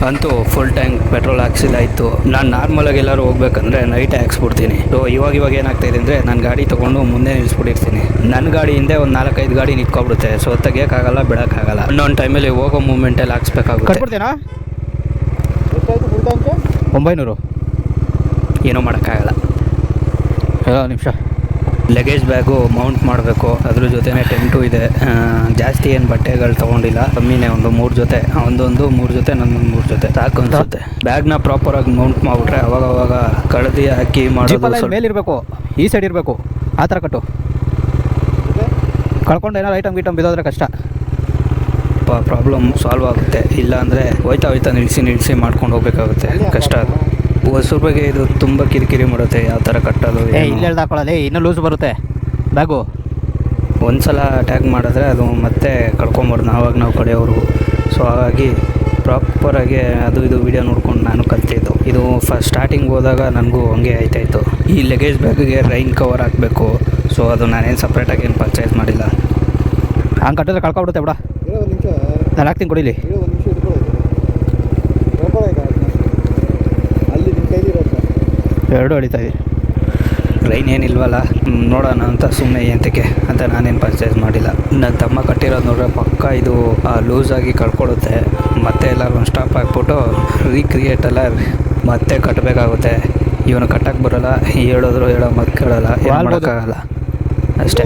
ಅಂತೂ full tank petrol ಹಾಕ್ಸಿದಾಯಿತು. ನಾನು ನಾರ್ಮಲಾಗಿ ಎಲ್ಲರೂ ಹೋಗ್ಬೇಕಂದ್ರೆ ನೈಟೇ ಹಾಕ್ಸ್ಬಿಡ್ತೀನಿ. ಸೊ ಇವಾಗ ಏನಾಗ್ತಾಯಿದೆ ಅಂದರೆ ನಾನು ಗಾಡಿ ತೊಗೊಂಡು ಮುಂದೆ ನಿಲ್ಲಿಸ್ಬಿಟ್ಟಿರ್ತೀನಿ. ನನ್ನ ಗಾಡಿ ಹಿಂದೆ ಒಂದು 4-5 ಗಾಡಿ ನಿಂತ್ಕೊಬಿಡುತ್ತೆ. ಸೊ ತೆಗಿಯೋಕ್ಕಾಗಲ್ಲ, ಬಿಡೋಕ್ಕಾಗಲ್ಲ. ಇನ್ನೊಂದು ಟೈಮಲ್ಲಿ ಹೋಗೋ ಮೂಮೆಂಟಲ್ಲಿ ಹಾಕ್ಸ್ಬೇಕಾಗುತ್ತೆ. ಕಟ್ಬಿಡ್ತೀನಾ 900 ಏನೂ ಮಾಡೋಕ್ಕಾಗಲ್ಲ. ನಿಮಿಷ ಲಗೇಜ್ ಬ್ಯಾಗು ಮೌಂಟ್ ಮಾಡಬೇಕು. ಅದ್ರ ಜೊತೆನೇ ಟೆಂಟು ಇದೆ. ಜಾಸ್ತಿ ಏನು ಬಟ್ಟೆಗಳು ತೊಗೊಂಡಿಲ್ಲ, ಕಮ್ಮಿನೇ. ಒಂದು 3 ಜೊತೆ, ಒಂದೊಂದು 3 ಜೊತೆ, ನನ್ನೊಂದು 3 ಜೊತೆ ಸಾಕು ಅನ್ಸುತ್ತೆ. ಬ್ಯಾಗ್ನ ಪ್ರಾಪರಾಗಿ ಮೌಂಟ್ ಮಾಡಿಬಿಟ್ರೆ ಅವಾಗ ಕಳ್ದಿ ಹಾಕಿ ಮಾಡೋದು ಮೇಲಿರಬೇಕು, ಈ ಸೈಡ್ ಇರಬೇಕು. ಆ ಥರ ಕಟ್ಟು. ಕಳ್ಕೊಂಡು ಏನಾರು ಐಟಮ್ ಬಿದ್ದೋದ್ರೆ ಕಷ್ಟ. ಪ್ರಾಬ್ಲಮ್ ಸಾಲ್ವ್ ಆಗುತ್ತೆ. ಇಲ್ಲ ಅಂದರೆ ಹೋಯ್ತಾ ನಿಲ್ಲಿಸಿ ಮಾಡ್ಕೊಂಡು ಹೋಗ್ಬೇಕಾಗುತ್ತೆ. ಕಷ್ಟ ಅದು. ಹೊಸರ ಬಗ್ಗೆ ಇದು ತುಂಬ ಕಿರಿಕಿರಿ ಮಾಡುತ್ತೆ. ಯಾವ ಥರ ಕಟ್ಟೋದು, ಇಲ್ಲೇ ಹಾಕೊಳ್ಳಲ್ಲ, ಇನ್ನೂ ಲೂಸ್ ಬರುತ್ತೆ ಬ್ಯಾಗು. ಒಂದು ಸಲ ಟ್ಯಾಗ್ ಮಾಡಿದ್ರೆ ಅದು ಮತ್ತೆ ಕಳ್ಕೊಂಬಾರ್ದು ನಾವು ಕಡೆಯವರು. ಸೊ ಹಾಗಾಗಿ ಪ್ರಾಪರಾಗಿ ಅದು ಇದು ವೀಡಿಯೋ ನೋಡ್ಕೊಂಡು ನಾನು ಕಲ್ತಿದ್ದು. ಇದು ಫಸ್ಟ್ ಸ್ಟಾರ್ಟಿಂಗ್ ಹೋದಾಗ ನನಗೂ ಹಂಗೆ ಆಯ್ತಾಯಿತು. ಈ ಲಗೇಜ್ ಬ್ಯಾಗಿಗೆ ರೈನ್ ಕವರ್ ಹಾಕಬೇಕು. ಸೊ ಅದು ನಾನೇನು ಸಪ್ರೇಟಾಗಿ ಏನು ಪರ್ಚೇಸ್ ಮಾಡಿಲ್ಲ. ಹಂಗೆ ಕಟ್ಟಿದ್ರೆ ಕಳ್ಕೊಬಿಡುತ್ತೆ ಬಿಡ. ನಾನು ಹಾಕ್ತೀನಿ ಕೊಡಿಲಿ. ಎರಡು ಹೊಡಿತಾಯಿದೆ. ರೈನ್ ಏನಿಲ್ವಲ್ಲ, ನೋಡೋಣ ಅಂತ ಸುಮ್ಮನೆ ಎಂತಕ್ಕೆ ಅಂತ ನಾನೇನು ಪರ್ಚೇಸ್ ಮಾಡಿಲ್ಲ. ನನ್ನ ತಮ್ಮ ಕಟ್ಟಿರೋದು ನೋಡ್ರೆ ಪಕ್ಕ ಇದು ಲೂಸಾಗಿ ಕಳ್ಕೊಳುತ್ತೆ. ಮತ್ತೆ ಎಲ್ಲರೂ ಒಂದು ಸ್ಟಾಪ್ ಹಾಕ್ಬಿಟ್ಟು ರೀಕ್ರಿಯೇಟೆಲ್ಲ ಮತ್ತೆ ಕಟ್ಟಬೇಕಾಗುತ್ತೆ. ಇವನು ಕಟ್ಟಕ್ಕೆ ಬರೋಲ್ಲ, ಹೇಳೋ ಮಾತು ಕೇಳೋಲ್ಲ, ಏನು ಮಾಡೋಕ್ಕಾಗಲ್ಲ ಅಷ್ಟೇ.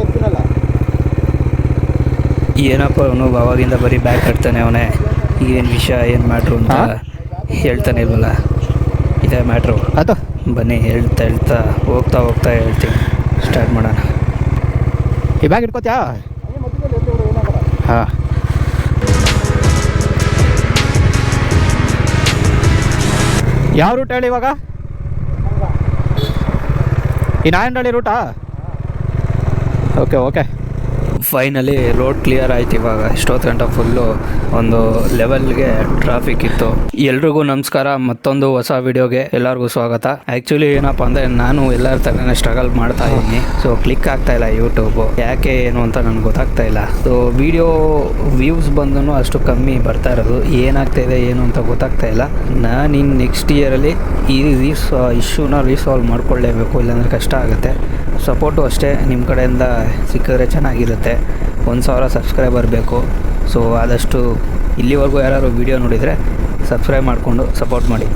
ಏನಪ್ಪ ಅವನು ಅವಾಗಿಂದ ಬರೀ ಬ್ಯಾಗ್ ಕಟ್ತಾನೆ ಅವನೇ. ಏನು ವಿಷಯ, ಏನು ಮ್ಯಾಟ್ರು ಅಂತ ಹೇಳ್ತಾನೆ ಇಲ್ವಲ್ಲ. ಇದೇ ಮ್ಯಾಟ್ರು. ಅದು ಬನ್ನಿ ಹೇಳ್ತಾ ಹೋಗ್ತಾ ಹೇಳ್ತೀನಿ. ಸ್ಟಾರ್ಟ್ ಮಾಡೋಣ. ಈ ಬ್ಯಾಗ್ ಇಟ್ಕೋತ್ಯಾ? ಹಾಂ. ಯಾವ ರೂಟ್ ಹೇಳಿ ಇವಾಗ? ಈ ನಾಯಂಡಹಳ್ಳಿ ರೂಟಾ? ಓಕೆ. ಫೈನಲಿ ರೋಡ್ ಕ್ಲಿಯರ್ ಆಯ್ತು. ಇವಾಗ ಇಷ್ಟೊತ್ತು ಗಂಟೆ ಫುಲ್ಲು ಒಂದು ಲೆವೆಲ್ಗೆ ಟ್ರಾಫಿಕ್ ಇತ್ತು. ಎಲ್ರಿಗೂ ನಮಸ್ಕಾರ. ಮತ್ತೊಂದು ಹೊಸ ವಿಡಿಯೋಗೆ ಎಲ್ಲರಿಗೂ ಸ್ವಾಗತ. ಆ್ಯಕ್ಚುಲಿ ಏನಪ್ಪ ಅಂದರೆ ನಾನು ಎಲ್ಲರ ಥರನೇ ಸ್ಟ್ರಗಲ್ ಮಾಡ್ತಾ ಇದ್ದೀನಿ. ಸೊ ಕ್ಲಿಕ್ ಆಗ್ತಾ ಇಲ್ಲ ಯೂಟ್ಯೂಬು. ಯಾಕೆ ಏನು ಅಂತ ನನಗೆ ಗೊತ್ತಾಗ್ತಾ ಇಲ್ಲ. ಸೊ ವಿಡಿಯೋ ವ್ಯೂಸ್ ಬಂದೂ ಅಷ್ಟು ಕಮ್ಮಿ ಬರ್ತಾ ಇರೋದು. ಏನಾಗ್ತಾಯಿದೆ ಏನು ಅಂತ ಗೊತ್ತಾಗ್ತಾ ಇಲ್ಲ. ನಾನು ಇನ್ನು ನೆಕ್ಸ್ಟ್ ಇಯರಲ್ಲಿ ಈ ಇಶ್ಯೂನ ರೀಸಾಲ್ವ್ ಮಾಡ್ಕೊಳ್ಳೇಬೇಕು, ಇಲ್ಲಾಂದರೆ ಕಷ್ಟ ಆಗುತ್ತೆ. ಸಪೋರ್ಟು ಅಷ್ಟೇ ನಿಮ್ಮ ಕಡೆಯಿಂದ ಸಿಕ್ಕಿದ್ರೆ ಚೆನ್ನಾಗಿರುತ್ತೆ. 1000 ಸಬ್ಸ್ಕ್ರೈಬರ್ ಬೇಕು. ಸೊ ಆದಷ್ಟು ಇಲ್ಲಿವರೆಗೂ ಯಾರು ವಿಡಿಯೋ ನೋಡಿದರೆ ಸಬ್ಸ್ಕ್ರೈಬ್ ಮಾಡಿಕೊಂಡು ಸಪೋರ್ಟ್ ಮಾಡಿ.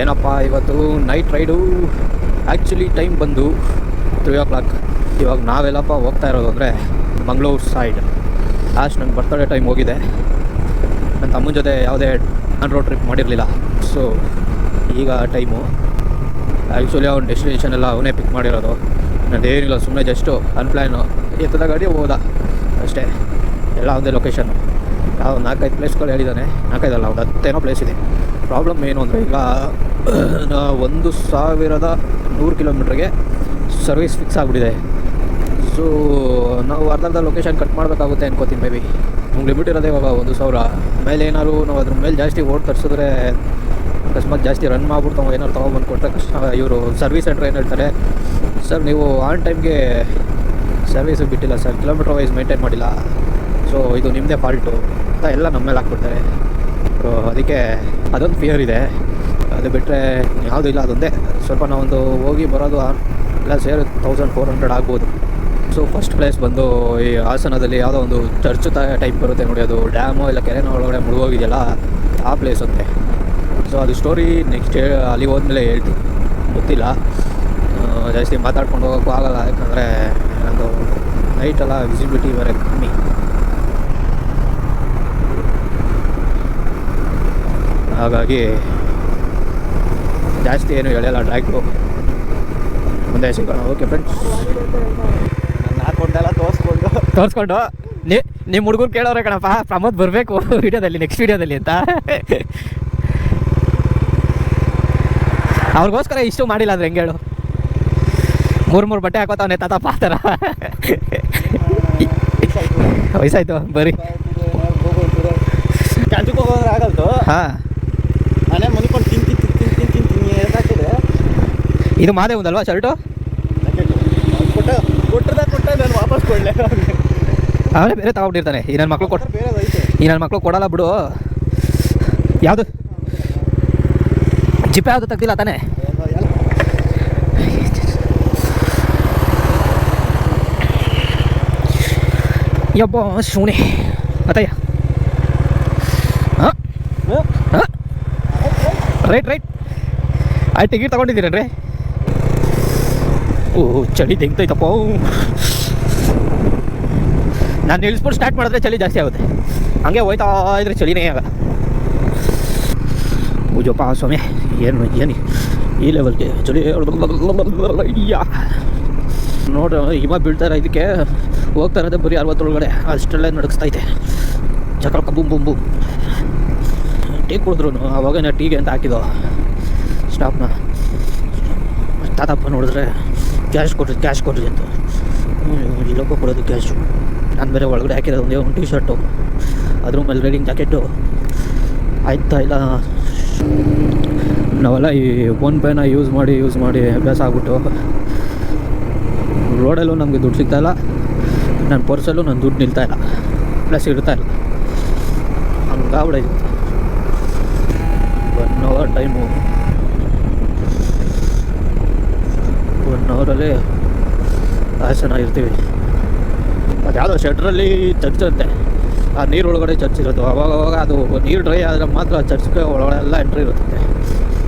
ಏನಪ್ಪ ಇವತ್ತು ನೈಟ್ ರೈಡು. ಆ್ಯಕ್ಚುಲಿ ಟೈಮ್ ಬಂದು 3 o'clock. ಇವಾಗ ನಾವೆಲ್ಲಪ್ಪ ಹೋಗ್ತಾ ಇರೋದು ಅಂದರೆ ಮಂಗಳೂರು ಸೈಡ್. ಲಾಸ್ಟ್ ನನ್ನ ಬರ್ತಡೇ ಟೈಮ್ ಹೋಗಿದೆ. ನನ್ನ ತಮ್ಮನ ಜೊತೆ ಯಾವುದೇ ಆನ್ ರೋಡ್ ಟ್ರಿಪ್ ಮಾಡಿರಲಿಲ್ಲ. ಸೊ ಈಗ ಟೈಮು. ಆ್ಯಕ್ಚುಲಿ ಅವ್ನ ಡೆಸ್ಟಿನೇಷನ್ ಎಲ್ಲ ಅವನೇ ಪಿಕ್ ಮಾಡಿರೋದು. ನನ್ನದೇನಿಲ್ಲ, ಸುಮ್ಮನೆ ಜಸ್ಟು ಅನ್ಪ್ಲ್ಯಾನು ಎತ್ತದ ಗಾಡಿ ಹೋದ ಅಷ್ಟೇ. ಎಲ್ಲ ಒಂದೇ ಲೊಕೇಶನ್ನು. ಯಾವ 4-5 ಪ್ಲೇಸ್ಗಳು ಹೇಳಿದ್ದಾನೆ. 4-5 ಅಲ್ಲ, ಒಂದು 10 ಪ್ಲೇಸ್ ಇದೆ. ಪ್ರಾಬ್ಲಮ್ ಏನು ಅಂದರೆ ಈಗ 1100 ಕಿಲೋಮೀಟ್ರಿಗೆ ಸರ್ವಿಸ್ ಫಿಕ್ಸ್ ಆಗಿಬಿಟ್ಟಿದೆ. ಸೊ ನಾವು ಅರ್ಧ ಲೊಕೇಶನ್ ಕಟ್ ಮಾಡಬೇಕಾಗುತ್ತೆ ಅನ್ಕೋತೀನಿ. ಮೇ ಬಿ ನಮ್ಗೆ ಲಿಮಿಟ್ ಇರೋದೇ ಇವಾಗ 1000. ಮೇಲೆ ಏನಾದ್ರು ನಾವು ಅದ್ರ ಮೇಲೆ ಜಾಸ್ತಿ ಓಟ್ ತರಿಸಿದ್ರೆ, ಅಕಸ್ಮಾತ್ ಜಾಸ್ತಿ ರನ್ ಮಾಡ್ಬಿಟ್ಟು ನಾವು ಏನಾದ್ರು ತೊಗೊಬಂದು ಕೊಟ್ಟರೆ ಕಷ್ಟ. ಇವರು ಸರ್ವಿಸ್ ಸೆಂಟ್ರ್ ಏನು ಹೇಳ್ತಾರೆ, ಸರ್ ನೀವು ಆನ್ ಟೈಮ್ಗೆ ಸರ್ವಿಸು ಬಿಟ್ಟಿಲ್ಲ ಸರ್, ಕಿಲೋಮೀಟ್ರ್ ವೈಸ್ ಮೇಂಟೈನ್ ಮಾಡಿಲ್ಲ, ಸೊ ಇದು ನಿಮ್ಮದೇ ಫಾಲ್ಟು ಅಂತ ಎಲ್ಲ ನಮ್ಮ ಮೇಲೆ ಹಾಕ್ಬಿಡ್ತಾರೆ. ಸೊ ಅದಕ್ಕೆ ಅದೊಂದು ಫಿಯರ್ ಇದೆ. ಅದು ಬಿಟ್ಟರೆ ಯಾವುದೂ ಇಲ್ಲ. ಅದೊಂದೇ ಸ್ವಲ್ಪ ನಾವೊಂದು ಹೋಗಿ ಬರೋದು ಎಲ್ಲ ಸೇರಿ 1400 ಆಗ್ಬೋದು. ಸೊ ಫಸ್ಟ್ ಪ್ಲೇಸ್ ಬಂದು ಈ ಹಾಸನದಲ್ಲಿ ಯಾವುದೋ ಒಂದು ಚರ್ಚ್ ಟೈಪ್ ಬರುತ್ತೆ ನೋಡಿ, ಅದು ಡ್ಯಾಮು ಇಲ್ಲ ಕೆರೆನ ಒಳಗಡೆ ಮುಳುಗೋಗಿದೆಯಲ್ಲ, ಆ ಪ್ಲೇಸ್ ಅಂತೆ. ಸೊ ಅದು ಸ್ಟೋರಿ ನೆಕ್ಸ್ಟ್ ಅಲ್ಲಿ ಹೋದ್ಮೇಲೆ ಹೇಳ್ತೀನಿ, ಗೊತ್ತಿಲ್ಲ. ಜಾಸ್ತಿ ಮಾತಾಡ್ಕೊಂಡು ಹೋಗೋಕ್ಕೂ ಆಗೋಲ್ಲ, ಯಾಕಂದರೆ ಅದು ನೈಟೆಲ್ಲ ವಿಸಿಬಿಲಿಟಿ ಬೇರೆ ಕಮ್ಮಿ. ಹಾಗಾಗಿ ಜಾಸ್ತಿ ಏನು ಹೇಳಲ್ಲ. ಡ್ರೈವ್ರು ಮುಂದೆ ಸಿಗೋಣ. ಓಕೆ ಫ್ರೆಂಡ್ಸ್, ನಾನು ಹಾಕೊಂಡೆಲ್ಲ ತೋರಿಸ್ಕೊಂಡು ನಿಮ್ಮ ಹುಡುಗರು ಕೇಳೋರೆ ಕಣಪ್ಪ, ಪ್ರಮೋದ್ ಬರಬೇಕು ವೀಡಿಯೋದಲ್ಲಿ, ನೆಕ್ಸ್ಟ್ ವೀಡಿಯೋದಲ್ಲಿ ಅಂತ. ಅವ್ರಿಗೋಸ್ಕರ ಇಷ್ಟು ಮಾಡಿಲ್ಲ ಅಂದರೆ ಹೆಂಗೆ ಹೇಳು? 3 ಬಟ್ಟೆ ಹಾಕೋತಾವನೆ ತಾತಪ್ಪ ಆ ಥರ. ವಯಸ್ಸಾಯ್ತು ಬರೀ ಕೆಲ್ಸಕ್ಕೆ ಹೋಗೋದ್ರೆ ಆಗಲ್ತು. ಹಾಂ, ನಾನೇ ಮನಿಕೊಂಡು ತಿಂತೀನಿ ಹೇಳ್ತಾಕಿದೆ. ಇದು ಮಾದೇವಂದಲ್ವಾ ಶರ್ಟು? ಕೊಟ್ಟರೆ ನಾನು ವಾಪಸ್ ಕೊಡಲೇ. ಅವನೇ ಬೇರೆ ತಗೊಂಡಿರ್ತಾನೆ. ಈ ನನ್ನ ಮಕ್ಕಳು ಬೇರೆ ಐತೆ. ಈ ನನ್ನ ಮಕ್ಕಳು ಕೊಡಲ್ಲ ಬಿಡು. ಯಾವುದು ಜಿಪ್ಪೆ ಯಾವುದು ತೆಗ್ದಿಲ್ಲ ತಾನೇ? ಯಬ್ಬ ಶೂಣೆ ಅತ್ತಯ್ಯ. ಹಾಂ ಹಾಂ ರೈಟ್ ಆ ಟಿಕೆಟ್ ತೊಗೊಂಡಿದ್ದೀರೇನ್ರಿ? ಓಹ್ ಚಳಿ ತೆಗ್ತೈತಪ್ಪ. ನಾನು ನಿಲ್ಲಿಸ್ಬಿಟ್ಟು ಸ್ಟಾರ್ಟ್ ಮಾಡಿದ್ರೆ ಚಳಿ ಜಾಸ್ತಿ ಆಗುತ್ತೆ, ಹಂಗೆ ಹೋಯ್ತಾ ಇದ್ರೆ ಚಳಿನೇ ಆಗ. ಪೂಜಪ್ಪ ಸ್ವಾಮಿ, ಏನು ಈ ಲೆವೆಲ್ಗೆ ಚಳಿ ನೋಡ್ರಿ. ಹಿಮ ಬೀಳ್ತಾರೆ, ಇದಕ್ಕೆ ಹೋಗ್ತಾ ಇರೋದೇ ಬರೀ 60 ಒಳಗಡೆ, ಅಷ್ಟರಲ್ಲೇ ನಡಗಿಸ್ತೈತೆ. ಚಕ್ರಕ್ಕ ಬುಮ್ ಬುಮ್ ಬುಮ್. ಟೀ ಕುಡಿದ್ರು ಅವಾಗ ಟೀಗೆ ಅಂತ ಹಾಕಿದೋ ಸ್ಟಾಪ್ನ. ತಾತಪ್ಪ ನೋಡಿದ್ರೆ ಕ್ಯಾಶ್ ಕೊಡ್ರಿ ಅಂತ. ಇಲ್ಲಪ್ಪ ಕೊಡೋದು ಕ್ಯಾಶು. ನಾನು ಬೇರೆ ಒಳಗಡೆ ಹಾಕಿರೋದು ಒಂದೇ ಒಂದು ಟೀ ಶರ್ಟು, ಅದ್ರ ಮೇಲೆ ರೈಡಿಂಗ್ ಜಾಕೆಟು ಆಯ್ತಾ ಇಲ್ಲ. ನಾವೆಲ್ಲ ಈ ಫೋನ್ಪೇನ ಯೂಸ್ ಮಾಡಿ ಅಭ್ಯಾಸ ಆಗ್ಬಿಟ್ಟು ರೋಡಲ್ಲೂ ನಮಗೆ ದುಡ್ಡು ಸಿಗ್ತಾಯಿಲ್ಲ, ನನ್ನ ಪರ್ಸಲ್ಲೂ ನನ್ನ ದುಡ್ಡು ನಿಲ್ತಾಯಿಲ್ಲ, ಪ್ಲಸ್ ಇರ್ತಾಯಿಲ್ಲ. ಹಂಗಾಗ್ಬಿಡೈತಿ. 1 ಅವರ್ ಟೈಮು, 1 ಅವರಲ್ಲಿ ಹಾಸನ ಇರ್ತೀವಿ. ಅದು ಯಾವುದೋ ಶೆಟ್ರಲ್ಲಿ ಚರ್ಚ್ ಅಂತೆ, ಆ ನೀರೊಳಗಡೆ ಚರ್ಚ್ ಇರೋದು. ಅವಾಗವಾಗ ಅದು ನೀರು ಡ್ರೈ ಆದರೆ ಮಾತ್ರ ಚರ್ಚ್ಗೆ ಒಳಗಡೆ ಎಲ್ಲ ಎಂಟ್ರಿ ಇರುತ್ತೆ.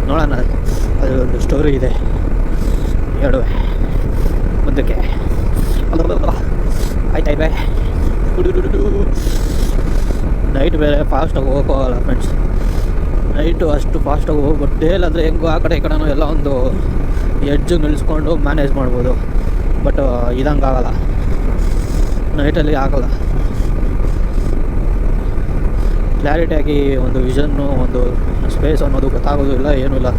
ನೋಡೋಣ, ಅದು ಒಂದು ಸ್ಟೋರಿ ಇದೆ, ಹೇಳುವೆ ಮುಂದಕ್ಕೆ. ಆಯ್ತಾಯ್ಬೆ. ನೈಟ್ ಬೇರೆ ಫಾಸ್ಟಾಗಿ ಹೋಗೋಲ್ಲ ಫ್ರೆಂಡ್ಸ್. ನೈಟು ಅಷ್ಟು ಫಾಸ್ಟಾಗಿ ಹೋಗ್ಬಿಟ್ಟು ಡೇಲಾದರೆ ಹೆಂಗೋ ಆ ಕಡೆ ಈ ಕಡೆನೂ ಎಲ್ಲ ಒಂದು ಎಡ್ಜು ನಿಲ್ಲಿಸ್ಕೊಂಡು ಮ್ಯಾನೇಜ್ ಮಾಡ್ಬೋದು. ಬಟ್ ಇದಂಗೆ ಆಗಲ್ಲ, ನೈಟಲ್ಲಿ ಆಗಲ್ಲ. ಕ್ಲಾರಿಟಿಯಾಗಿ ಒಂದು ವಿಷನ್ನು, ಒಂದು ಸ್ಪೇಸ್ ಅನ್ನೋದು ಗೊತ್ತಾಗೋದು ಇಲ್ಲ, ಏನೂ ಇಲ್ಲ.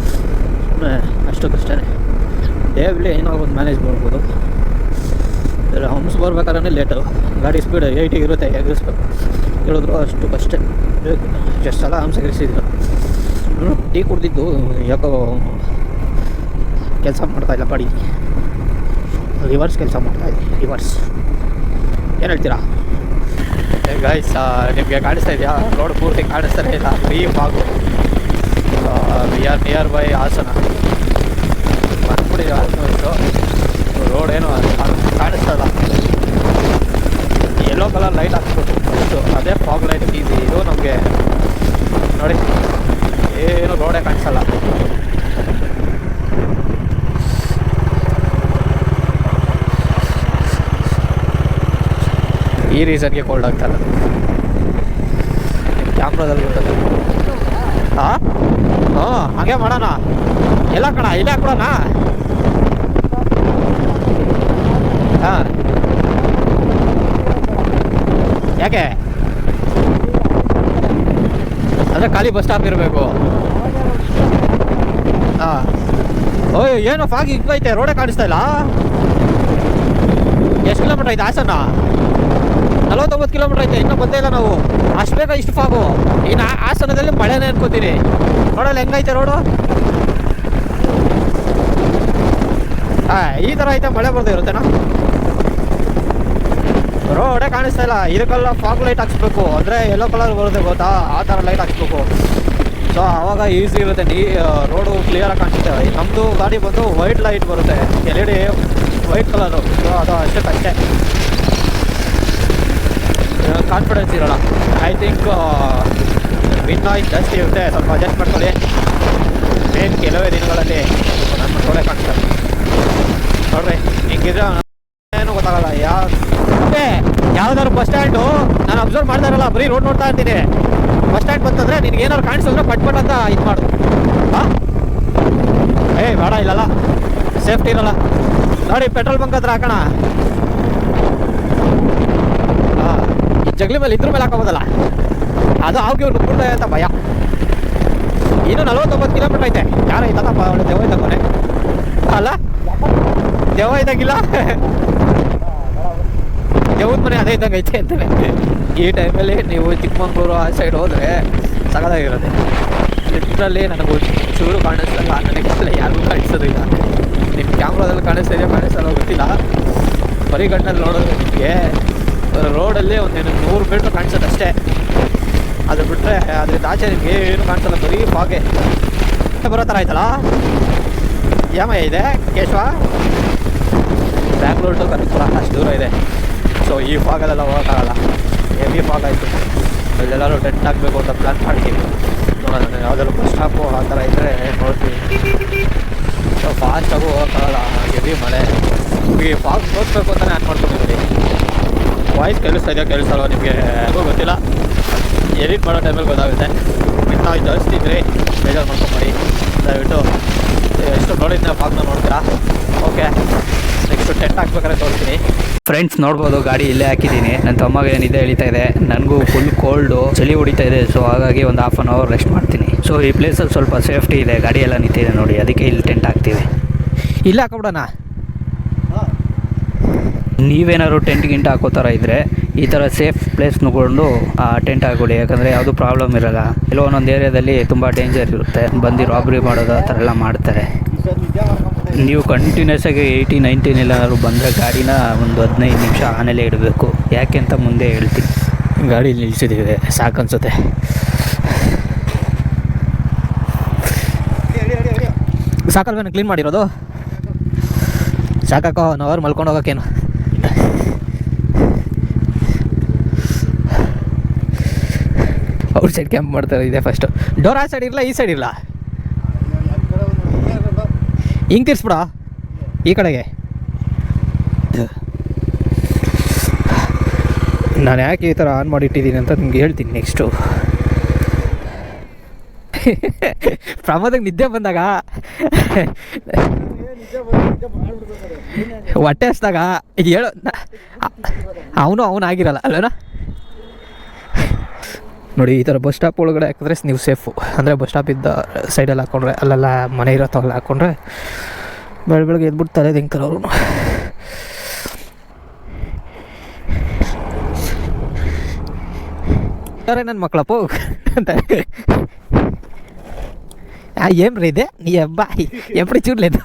ಅಷ್ಟಕ್ಕಷ್ಟೇ ಡೇಲಿ ಏನೋ ಒಂದು ಮ್ಯಾನೇಜ್ ಮಾಡ್ಬೋದು. ಹಂಪ್ಸ್ ಬರ್ಬೇಕಾದ್ರೆ ಲೇಟು, ಗಾಡಿ ಸ್ಪೀಡ್ 80 ಇರುತ್ತೆ, ಎಗರಿಸ್ಬೇಕು. ಹೇಳಿದ್ರು ಅಷ್ಟಕ್ಕಷ್ಟೇ. ಎಷ್ಟು ಸಲ ಹಂಪ್ಸ್ ಎಗರಿಸಿದ್ರು. ಟೀ ಕುಡ್ದಿದ್ದು ಯಾಕೋ ಕೆಲಸ ಮಾಡ್ತಾಯಿಲ್ಲ, ಗಾಡಿ ರಿವರ್ಸ್ ಕೆಲಸ ಮಾಡ್ತಾಯಿದ್ದೆ. ರಿವರ್ಸ್ ಏನು ಹೇಳ್ತೀರಾ ಗೈಸ್? ನಿಮಗೆ ಕಾಣಿಸ್ತಾ ಇದೆಯಾ? ರೋಡ್ ಪೂರ್ತಿ ಕಾಣಿಸ್ತಾನೆ ಇಲ್ಲ, free fog. We are near by Hassan. ಬಂದ್ಬಿಟ್ಟಿದೆ ಆಲ್ಮೋಸ್ಟು. ರೋಡ್ ಏನು ಕಾಣಿಸ್ತಲ್ಲ. ಯೆಲ್ಲೋ ಕಲರ್ ಲೈಟ್ ಹಾಕ್ಸ್ಬಿಟ್ಟು ಅದೇ ಫಾಗ್ ಲೈಟ್ ಈಸಿ. ಇದು ನಮಗೆ ನೋಡಿ ಏನು ರೋಡೇ ಕಾಣಿಸಲ್ಲ. ಈ ರೀಸನ್ಗೆ ಕೋಲ್ಡ್ ಆಗ್ತಲ್ಲ. ಕ್ಯಾಮ್ರಾದಲ್ಲಿ ಗೊತ್ತಲ್ಲ. ಹಾಂ ಹಾಗೆ ಮಾಡೋಣ. ಎಲ್ಲ ಕಣ ಇಲ್ಲೇ ಹಾಕೊಡೋಣ. ಹಾಂ ಯಾಕೆ ಅಂದರೆ ಖಾಲಿ ಬಸ್ ಸ್ಟಾಪ್ ಇರಬೇಕು. ಹಾಂ ಓಯ್ ಏನು ಫಾಗ್ ಇಕ್ಕೈತೆ, ರೋಡೇ ಕಾಣಿಸ್ತಾ ಇಲ್ಲ. ಎಷ್ಟು ಕಿಲೋಮೀಟ್ರ್ ಐತೆ ಹಾಸನ? 49 ಕಿಲೋಮೀಟ್ರ್ ಐತೆ, ಇನ್ನೂ ಬಂದೇ ಇಲ್ಲ ನಾವು. ಅಷ್ಟು ಬೇಗ ಇಷ್ಟು ಫಾಗು. ಇನ್ನು ಹಾಸನದಲ್ಲಿ ಮಳೆನೇ ಅನ್ಕೋತೀನಿ. ನೋಡಲ್ಲ ಹೆಂಗೈತೆ ರೋಡು. ಹಾಂ ಈ ಥರ ಐತೆ, ಮಳೆ ಬರ್ದೇ ಇರುತ್ತೇನಾ? ರೋಡೇ ಕಾಣಿಸ್ತಾ ಇಲ್ಲ. ಇದಕ್ಕೆಲ್ಲ ಫಾಗ್ ಲೈಟ್ ಹಾಕ್ಸ್ಬೇಕು, ಅಂದರೆ ಯೆಲ್ಲೋ ಕಲರ್ ಬರುತ್ತೆ ಗೊತ್ತಾ, ಆ ಥರ ಲೈಟ್ ಹಾಕ್ಸ್ಬೇಕು. ಸೊ ಆವಾಗ ಈಸಿ ಇರುತ್ತೆ, ರೋಡು ಕ್ಲಿಯರಾಗಿ ಕಾಣಿಸುತ್ತೆ. ನಮ್ಮದು ಗಾಡಿ ಬಂದು ವೈಟ್ ಲೈಟ್ ಬರುತ್ತೆ, LED ವೈಟ್ ಕಲರು. ಸೊ ಅದು ಅಷ್ಟೇ ಕಾನ್ಫಿಡೆನ್ಸ್ ಇರೋಲ್ಲ. ಐ ಥಿಂಕ್ ವಿನ್ ನಾಯ್ಸ್ ಜಾಸ್ತಿ ಇರುತ್ತೆ, ಸ್ವಲ್ಪ ಅಡ್ಜಸ್ಟ್ ಮಾಡ್ಕೊಳ್ಳಿ. ಮೇನ್ ಕೆಲವೇ ದಿನಗಳಲ್ಲಿ ನನ್ನ ರೋಡೇ ಕಾಣಿಸ್ತಾರೆ ನೋಡ್ರಿ. ಹಿಂಗಿದ್ರೆ ಏನೂ ಗೊತ್ತಾಗಲ್ಲ. ಯಾವ್ದಾದ್ರು ಬಸ್ ಸ್ಟ್ಯಾಂಡು ನಾನು ಅಬ್ಸರ್ವ್ ಮಾಡ್ತಾ ಇರಲ್ಲ, ಬರೀ ರೋಡ್ ನೋಡ್ತಾ ಇರ್ತೀನಿ. ಬಸ್ ಸ್ಟ್ಯಾಂಡ್ ಬಂತಂದರೆ ನಿನಗೆ ಏನಾದ್ರು ಕಾಣಿಸಿದ್ರೆ ಪಟ್ ಅಂತ ಇದು ಮಾಡು. ಹಾಂ ಬೇಡ, ಇಲ್ಲಲ್ಲ ಸೇಫ್ಟಿ ಇರಲ್ಲ. ನೋಡಿ ಪೆಟ್ರೋಲ್ ಬಂಕ್ ಹತ್ರ ಹಾಕೋಣ. ಹಾಂ ಈ ಜಗಲಿ ಮೇಲೆ ಇದ್ರ ಮೇಲೆ ಹಾಕೋಬೋದಲ್ಲ, ಅದು ಆಗಿ ಇವ್ರು ಬಿಟ್ಬಿಡ್ತಾರೆ ಅಂತ ಭಯ. ಇನ್ನು 49 ಕಿಲೋಮೀಟ್ರ್ ಐತೆ. ಯಾರು ಐತಪ್ಪ ಅವಳು ದೇವ ಇದ್ದಂಗೆ ಅಲ್ಲ, ದೇವ ಇದ್ದಂಗಿಲ್ಲ, ದೇವದ ಮನೆ ಅದೇ ಇದ್ದಂಗೆ ಐತೆ ಅಂತಾನೆ. ಈ ಟೈಮಲ್ಲಿ ನೀವು ಚಿಕ್ಕಮಂಗ್ಳೂರು ಆ ಸೈಡ್ ಹೋದರೆ ಸಗದಾಗಿರುತ್ತೆ. ಲಿಟ್ರಲ್ಲಿ ನನಗೆ ಚೂರು ಕಾಣಿಸ್ತಲ್ಲ, ನನಗೆ ಯಾರಿಗೂ ಕಾಣಿಸೋದಿಲ್ಲ. ನಿಮ್ಮ ಕ್ಯಾಮ್ರಾದಲ್ಲಿ ಕಾಣಿಸ್ತಾ ಕಾಣಿಸಲ್ಲ ಗೊತ್ತಿಲ್ಲ. ಬರೀ ಗಂಟಲ್ಲಿ ನೋಡೋದು ನಿಮಗೆ ರೋಡಲ್ಲಿ ಒಂದು 100 ಮೀಟ್ರ್ ಕಾಣಿಸೋದು ಅಷ್ಟೇ. ಅದು ಬಿಟ್ಟರೆ ಅದರಿಂದ ಆಚೆ ನಿಮಗೆ ಏನು ಕಾಣಿಸಲ್ಲ, ಬರೀ ಫಾಗೆ. ಬರೋ ಥರ ಆಯ್ತಲ್ಲ. ಯಾಮಯ್ಯ ಇದೆ ಕೇಶವ. ಬ್ಯಾಂಗ್ಳೂರು ಟು ಕನಕಪುರ ಅಷ್ಟು ದೂರ ಇದೆ. ಸೊ ಈ ಫಾಗಲ್ಲೆಲ್ಲ ಹೋಗೋಕ್ಕಾಗಲ್ಲ, ಹೆವಿ ಫಾಗ್ ಆಯಿತು. ಇಲ್ಲೆಲ್ಲರೂ ಟೆಂಟ್ ಹಾಕಬೇಕು ಅಂತ ಪ್ಲ್ಯಾನ್ ಮಾಡ್ತೀವಿ. ನೋಡೋಣ ಯಾವುದಾದ್ರು ಬಸ್ ಸ್ಟಾಪು ಆ ಥರ ಇದ್ದರೆ ನೋಡ್ತೀವಿ. ಸೊ ಫಾಸ್ಟಾಗೂ ಹೋಗೋಕ್ಕಾಗಲ್ಲ, ಹೆವಿ ಮಳೆ. ಈ ಫಾಗ್ ತೋರಿಸ್ಬೇಕು ಅಂತಲೇ ಆನ್ ಮಾಡ್ಕೊಂಡಿದ್ದೀವಿ. ವಾಯ್ಸ್ ಕೇಳಿಸ್ತಾ ಇದೆಯೋ ಕೇಳಿಸಲ್ವ ನಿಮಗೆ ಗೊತ್ತಿಲ್ಲ, ಎಡಿಟ್ ಮಾಡೋ ಟೈಮಲ್ಲಿ ಗೊತ್ತಾಗುತ್ತೆ. ನಾವು ಜಾಸ್ತಿ ಇದ್ರಿ ಬೇಜಾರು ಮಾಡ್ಕೊಂಬರಿ, ದಯವಿಟ್ಟು ಎಷ್ಟು ನೋಡಿದ್ನ ಫಾಗ್ನ ನೋಡ್ತೀರಾ. ಓಕೆ, ನೆಕ್ಸ್ಟು ಟೆಂಟ್ ಹಾಕ್ಬೇಕಾದ್ರೆ ತೋರಿಸ್ತೀನಿ. ಫ್ರೆಂಡ್ಸ್ ನೋಡ್ಬೋದು, ಗಾಡಿ ಇಲ್ಲೇ ಹಾಕಿದ್ದೀನಿ. ನನ್ನ ತಮ್ಮಗೆ ಏನಿದೆ ಎಳಿತಾ ಇದೆ, ನನಗೂ ಫುಲ್ ಕೋಲ್ಡು, ಚಳಿ ಹೊಡಿತಾ ಇದೆ. ಸೊ ಹಾಗಾಗಿ ಒಂದು ಹಾಫ್ ಆನ್ ಅವರ್ ರೆಸ್ಟ್ ಮಾಡ್ತೀನಿ. ಸೊ ಈ ಪ್ಲೇಸಲ್ಲಿ ಸ್ವಲ್ಪ ಸೇಫ್ಟಿ ಇದೆ, ಗಾಡಿ ಎಲ್ಲ ನಿಂತಿದೆ ನೋಡಿ, ಅದಕ್ಕೆ ಇಲ್ಲಿ ಟೆಂಟ್ ಹಾಕ್ತೀವಿ. ಇಲ್ಲೇ ಹಾಕೊಬಿಡೋಣ. ನೀವೇನಾದ್ರು ಟೆಂಟ್ ಗಿಂಟ್ ಹಾಕೋ ಥರ ಇದ್ದರೆ ಈ ಥರ ಸೇಫ್ ಪ್ಲೇಸ್ ನೋಡಿಕೊಂಡು ಟೆಂಟ್ ಹಾಕೊಳ್ಳಿ. ಯಾಕಂದರೆ ಯಾವುದೂ ಪ್ರಾಬ್ಲಮ್ ಇರೋಲ್ಲ. ಎಲ್ಲೋ ಒಂದೊಂದು ಏರಿಯಾದಲ್ಲಿ ತುಂಬ ಡೇಂಜರ್ ಇರುತ್ತೆ, ಬಂದು ರಾಬ್ರಿ ಮಾಡೋದು ಆ ಥರ ಎಲ್ಲ ಮಾಡ್ತಾರೆ. ನೀವು ಕಂಟಿನ್ಯೂಸ್ ಆಗಿ 80-90 ಎಲ್ಲಾದ್ರು ಬಂದರೆ ಗಾಡಿನ ಒಂದು 15 ನಿಮಿಷ ಆನೆಲ್ಲೇ ಇಡಬೇಕು. ಯಾಕೆ ಅಂತ ಮುಂದೆ ಹೇಳ್ತೀನಿ. ಗಾಡಿ ನಿಲ್ಲಿಸಿದ್ದೀವಿ, ಸಾಕನ್ಸುತ್ತೆ. ಸಾಕಲ್ವೇನು ಕ್ಲೀನ್ ಮಾಡಿರೋದು? ಸಾಕಾಕೋ, 1 ಅವರ್ ಮಲ್ಕೊಂಡು ಹೋಗೋಕ್ಕೇನು. ಔಟ್ ಸೈಡ್ ಕ್ಯಾಂಪ್ ಮಾಡ್ತಾರೆ. ಇದೆ ಫಸ್ಟು ಡೋರ್ ಆ ಸೈಡ್ ಇರಲ್ಲ, ಈ ಸೈಡ್ ಇರಲ್ಲ. ಹಿಂಗೆ ತಿರ್ಸ್ಬಿಡ ಈ ಕಡೆಗೆ. ನಾನು ಯಾಕೆ ಈ ಥರ ಆನ್ ಮಾಡಿಟ್ಟಿದ್ದೀನಿ ಅಂತ ನಿಮ್ಗೆ ಹೇಳ್ತೀನಿ ನೆಕ್ಸ್ಟು. ಪ್ರಮೋದಾಗ ನಿದ್ದೆ ಬಂದಾಗ, ಹೊಟ್ಟೆ ಹಸ್ದಾಗ ಹೇಳು, ಅವನು ಆಗಿರಲ್ಲ ಅಲ್ಲಣ್ಣ. ನೋಡಿ, ಈ ಥರ ಬಸ್ ಸ್ಟಾಪ್ ಒಳಗಡೆ ಹಾಕಿದ್ರೆ ನೀವು ಸೇಫು. ಅಂದರೆ ಬಸ್ ಸ್ಟಾಪ್ ಇದ್ದ ಸೈಡಲ್ಲಿ ಹಾಕ್ಕೊಂಡ್ರೆ, ಅಲ್ಲೆಲ್ಲ ಮನೆ ಇರೋ ತಗೊಳ್ಳಿ ಹಾಕ್ಕೊಂಡ್ರೆ ಬೆಳಗ್ಗೆ ಎದ್ಬಿಟ್ಟು ತಲೆ ತಿಂತಾರೆ ಅವರು. ಅರೆ ನನ್ನ ಮಕ್ಕಳಪ್ಪ ಅಂತ ఏం రీదే నీ అబ్బాయి ఎప్పుడు చూడలేదు.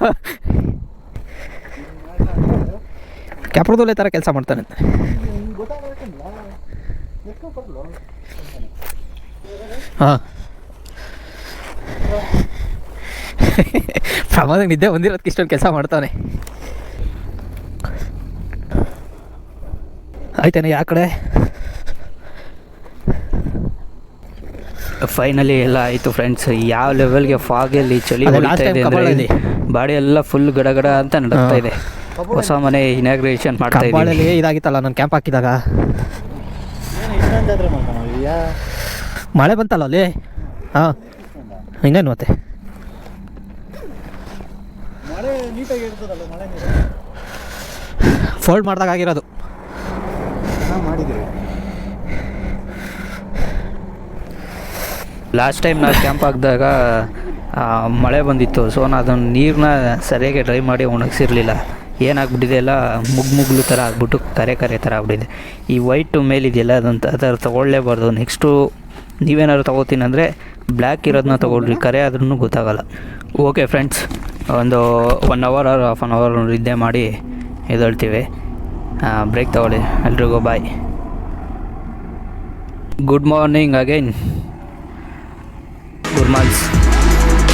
ಕ್ಯಾಪ್ರದಲ್ಲೇ ಥರ ಕೆಲಸ ಮಾಡ್ತಾನೆ. ಹಾಂ, ಪ್ರಮಾದ ನಿದ್ದೆ ಬಂದಿರೋದಕ್ಕೆ ಇಷ್ಟೊಂದು ಕೆಲಸ ಮಾಡ್ತಾನೆ. ಆಯ್ತಾನೆ ಆ ಕಡೆ. ಫೈನಲಿ ಎಲ್ಲ ಆಯಿತು ಫ್ರೆಂಡ್ಸ್. ಯಾವ ಲೆವೆಲ್ಗೆ ಫಾಗಲ್ಲಿ ಚಳಿ ಹೊಡಿತಾ ಇದೆ ಅಂದರೆ ಬಾಡಿ ಎಲ್ಲ ಫುಲ್ ಗಡಗಡ ಅಂತ ನಡೀತಾ ಇದೆ. ಹೊಸ ಮನೆ ಇನಾಗ್ರೇಷನ್ ಮಾಡ್ತಾ ಇದ್ದೀನಿ. ಇದಾಗಿತ್ತಲ್ಲ ನಾನು ಕ್ಯಾಂಪ್ ಹಾಕಿದಾಗ, ಮಳೆ ಬಂತಲ್ಲ ಅಲ್ಲಿ. ಹಾಂ, ಇನ್ನೇನು ಮತ್ತೆ ಫೋಲ್ಡ್ ಮಾಡಿದಾಗ ಆಗಿರೋದು. ಲಾಸ್ಟ್ ಟೈಮ್ ನಾವು ಕ್ಯಾಂಪ್ ಹಾಕಿದಾಗ ಮಳೆ ಬಂದಿತ್ತು. ಸೊ ನಾನು ಅದನ್ನು ನೀರನ್ನ ಸರಿಯಾಗಿ ಡ್ರೈ ಮಾಡಿ ಒಣಗಿಸಿರಲಿಲ್ಲ. ಏನಾಗ್ಬಿಟ್ಟಿದೆ ಎಲ್ಲ ಮುಗ್ಲು ಥರ ಆಗ್ಬಿಟ್ಟು ಕರೆ ಥರ ಆಗ್ಬಿಟ್ಟಿದೆ. ಈ ವೈಟು ಮೇಲಿದೆಯಲ್ಲ ಅದರ ತೊಗೊಳ್ಳೇಬಾರ್ದು. ನೆಕ್ಸ್ಟು ನೀವೇನಾದ್ರು ತೊಗೋತೀನಿ ಅಂದರೆ ಬ್ಲ್ಯಾಕ್ ಇರೋದನ್ನ ತೊಗೊಳ್ರಿ, ಕರೆ ಆದ್ರೂ ಗೊತ್ತಾಗಲ್ಲ. ಓಕೆ ಫ್ರೆಂಡ್ಸ್, ಒಂದು 1 hour or half an hour ನಿದ್ದೆ ಮಾಡಿ ಎದ್ದೇಳ್ತೀವಿ. ಬ್ರೇಕ್ ತೊಗೊಳ್ಳಿ. ಎಲ್ರಿಗೂ bye, good morning again. Good mornings.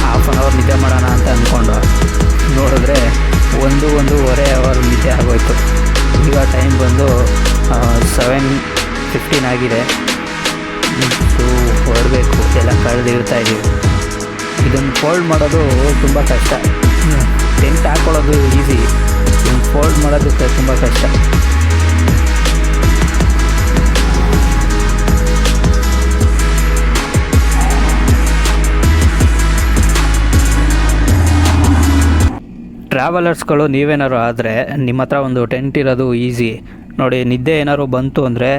Half an hour ನಿದ್ದೆ ಮಾಡೋಣ ಅಂತ ಅಂದ್ಕೊಂಡು ನೋಡಿದ್ರೆ 1-1.5 ಅವರ್ ನಿದ್ದೆ ಆಗೋಯ್ತು. ಈಗ ಟೈಮ್ ಬಂದು 7:15 ಆಗಿದೆ. ಹೊರಡಬೇಕು, ಎಲ್ಲ ಕಳೆದಿರ್ತಾ ಇದ್ದೀವಿ. ಇದನ್ನು ಫೋಲ್ಡ್ ಮಾಡೋದು ತುಂಬ ಕಷ್ಟ. ಟೆಂಟ್ ಹಾಕ್ಕೊಳ್ಳೋದು ಈಸಿ, ಇದನ್ನು ಫೋಲ್ಡ್ ಮಾಡೋದಕ್ಕೆ ತುಂಬ ಕಷ್ಟ. ಟ್ರಾವೆಲರ್ಸ್ಗಳು ನೀವೇನಾದ್ರು ಆದರೆ ನಿಮ್ಮ ಹತ್ರ ಒಂದು ಟೆಂಟ್ ಇರೋದು ಈಸಿ. ನೋಡಿ, ನಿದ್ದೆ ಏನಾದ್ರು ಬಂತು ಅಂದರೆ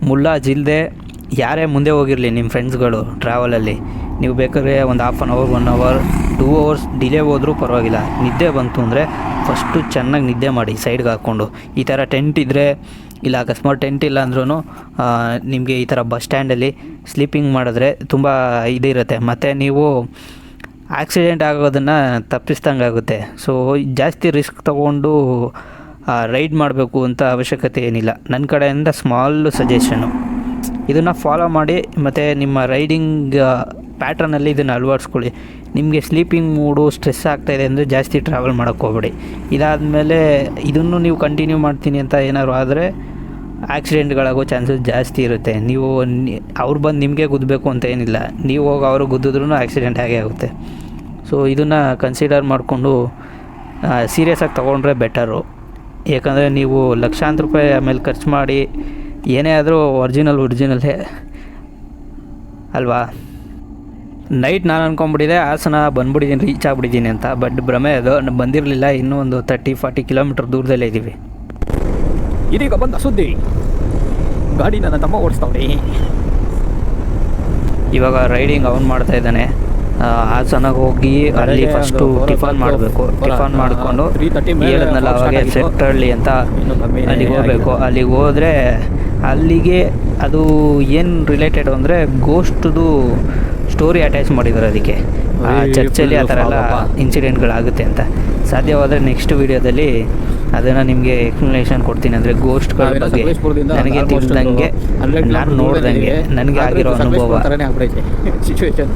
ಮುಲಾಜಿಲ್ಲದೆ ಯಾರೇ ಮುಂದೆ ಹೋಗಿರಲಿ ನಿಮ್ಮ ಫ್ರೆಂಡ್ಸ್ಗಳು ಟ್ರಾವೆಲಲ್ಲಿ, ನೀವು ಬೇಕಾದ್ರೆ ಒಂದು half an hour 1 hour 2 hours delay ಹೋದರೂ ಪರವಾಗಿಲ್ಲ. ನಿದ್ದೆ ಬಂತು ಅಂದರೆ ಫಸ್ಟು ಚೆನ್ನಾಗಿ ನಿದ್ದೆ ಮಾಡಿ ಸೈಡ್ಗೆ ಹಾಕ್ಕೊಂಡು. ಈ ಥರ ಟೆಂಟ್ ಇದ್ದರೆ, ಇಲ್ಲ ಅಕಸ್ಮಾತ್ ಟೆಂಟ್ ಇಲ್ಲ ಅಂದ್ರೂ ನಿಮಗೆ ಈ ಥರ ಬಸ್ ಸ್ಟ್ಯಾಂಡಲ್ಲಿ ಸ್ಲೀಪಿಂಗ್ ಮಾಡಿದ್ರೆ ತುಂಬ ಇದಿರುತ್ತೆ. ಮತ್ತು ನೀವು ಆಕ್ಸಿಡೆಂಟ್ ಆಗೋದನ್ನು ತಪ್ಪಿಸ್ದಂಗೆ ಆಗುತ್ತೆ. ಸೊ ಜಾಸ್ತಿ ರಿಸ್ಕ್ ತೊಗೊಂಡು ರೈಡ್ ಮಾಡಬೇಕು ಅಂತ ಅವಶ್ಯಕತೆ ಏನಿಲ್ಲ. ನನ್ನ ಕಡೆಯಿಂದ ಸ್ಮಾಲ್ ಸಜೆಷನು, ಇದನ್ನು ಫಾಲೋ ಮಾಡಿ ಮತ್ತು ನಿಮ್ಮ ರೈಡಿಂಗ್ ಪ್ಯಾಟ್ರನಲ್ಲಿ ಇದನ್ನು ಅಳವಡಿಸ್ಕೊಳ್ಳಿ. ನಿಮಗೆ ಸ್ಲೀಪಿಂಗ್ ಮೂಡು ಸ್ಟ್ರೆಸ್ ಆಗ್ತಾಯಿದೆ ಅಂದರೆ ಜಾಸ್ತಿ ಟ್ರಾವೆಲ್ ಮಾಡೋಕ್ಕೆ ಹೋಗ್ಬೇಡಿ. ಇದಾದಮೇಲೆ ಇದನ್ನು ನೀವು ಕಂಟಿನ್ಯೂ ಮಾಡ್ತೀನಿ ಅಂತ ಏನಾದ್ರು ಆದರೆ ಆಕ್ಸಿಡೆಂಟ್ಗಳಾಗೋ ಚಾನ್ಸಸ್ ಜಾಸ್ತಿ ಇರುತ್ತೆ. ನೀವು ಅವ್ರು ಬಂದು ನಿಮಗೆ ಗುದ್ದಬೇಕು ಅಂತ ಏನಿಲ್ಲ, ನೀವು ಹೋಗಿ ಅವರು ಗುದ್ದಿದ್ರೂ ಆಕ್ಸಿಡೆಂಟ್ ಆಗೇ ಆಗುತ್ತೆ. ಸೊ ಇದನ್ನು ಕನ್ಸಿಡರ್ ಮಾಡಿಕೊಂಡು ಸೀರಿಯಸ್ಸಾಗಿ ತೊಗೊಂಡ್ರೆ ಬೆಟರು. ಯಾಕಂದರೆ ನೀವು ಲಕ್ಷಾಂತರ ರೂಪಾಯಿ ಆಮೇಲೆ ಖರ್ಚು ಮಾಡಿ ಏನೇ ಆದರೂ ಒರಿಜಿನಲ್ಲೇ ಅಲ್ವಾ. ನೈಟ್ ನಾನು ಅಂದ್ಕೊಂಬಿಟ್ಟಿದ್ದೆ ಹಾಸನ ಬಂದ್ಬಿಟ್ಟಿದ್ದೀನಿ, ರೀಚ್ ಆಗಿಬಿಟ್ಟಿದ್ದೀನಿ ಅಂತ. ಬಟ್ ಭ್ರಮೆ ಅದು, ಬಂದಿರಲಿಲ್ಲ. ಇನ್ನೂ ಒಂದು 30-40 ಕಿಲೋಮೀಟ್ರ್ ದೂರದಲ್ಲೇ ಇದ್ದೀವಿ. ಇದೀಗ ಬಂದ ಸುದ್ದಿ, ಗಾಡಿ ನನ್ನ ತಮ್ಮ ಓಡಿಸ್ತಾವ್ರಿ. ಇವಾಗ ರೈಡಿಂಗ್ ಅವ್ನು ಮಾಡ್ತಾ ಇದ್ದಾನೆ. ಹಾಸನಾಗ ಹೋಗಿ ಅಲ್ಲಿ ಫಸ್ಟು ಟಿಫನ್ ಮಾಡಬೇಕು. ಟಿಫನ್ ಮಾಡಿಕೊಂಡು ಹೇಳಿದ್ನಲ್ಲ ಅವಾಗೆ ಸೆಟ್ಟಹಳ್ಳಿ ಅಂತ, ಅಲ್ಲಿಗೆ ಹೋಗಬೇಕು. ಅಲ್ಲಿಗೆ ಹೋದರೆ ಅಲ್ಲಿಗೆ ಅದು ಏನು ರಿಲೇಟೆಡ್ ಅಂದರೆ ಗೋಸ್ಟ್ದು ಸ್ಟೋರಿ ಅಟ್ಯಾಚ್ ಮಾಡಿದ್ದಾರೆ. ಅದಕ್ಕೆ ಆ ಚರ್ಚಲ್ಲಿ ಆ ಥರ ಎಲ್ಲ ಇನ್ಸಿಡೆಂಟ್ಗಳಾಗುತ್ತೆ ಅಂತ. ಸಾಧ್ಯವಾದರೆ ನೆಕ್ಸ್ಟ್ ವೀಡಿಯೋದಲ್ಲಿ ಅದನ್ನು ನಿಮಗೆ ಎಕ್ಸ್ಪ್ಲನೇಷನ್ ಕೊಡ್ತೀನಿ. ಅಂದರೆ ಗೋಸ್ಟ್ಗಳ ಬಗ್ಗೆ ನನಗೆ ತಿಳಿದಂಗೆ, ನಾನು ನೋಡ್ದಂಗೆ, ನನಗೆ ಆಗಿರೋ ಅನುಭವ. ಸಿಚುವೇಶನ್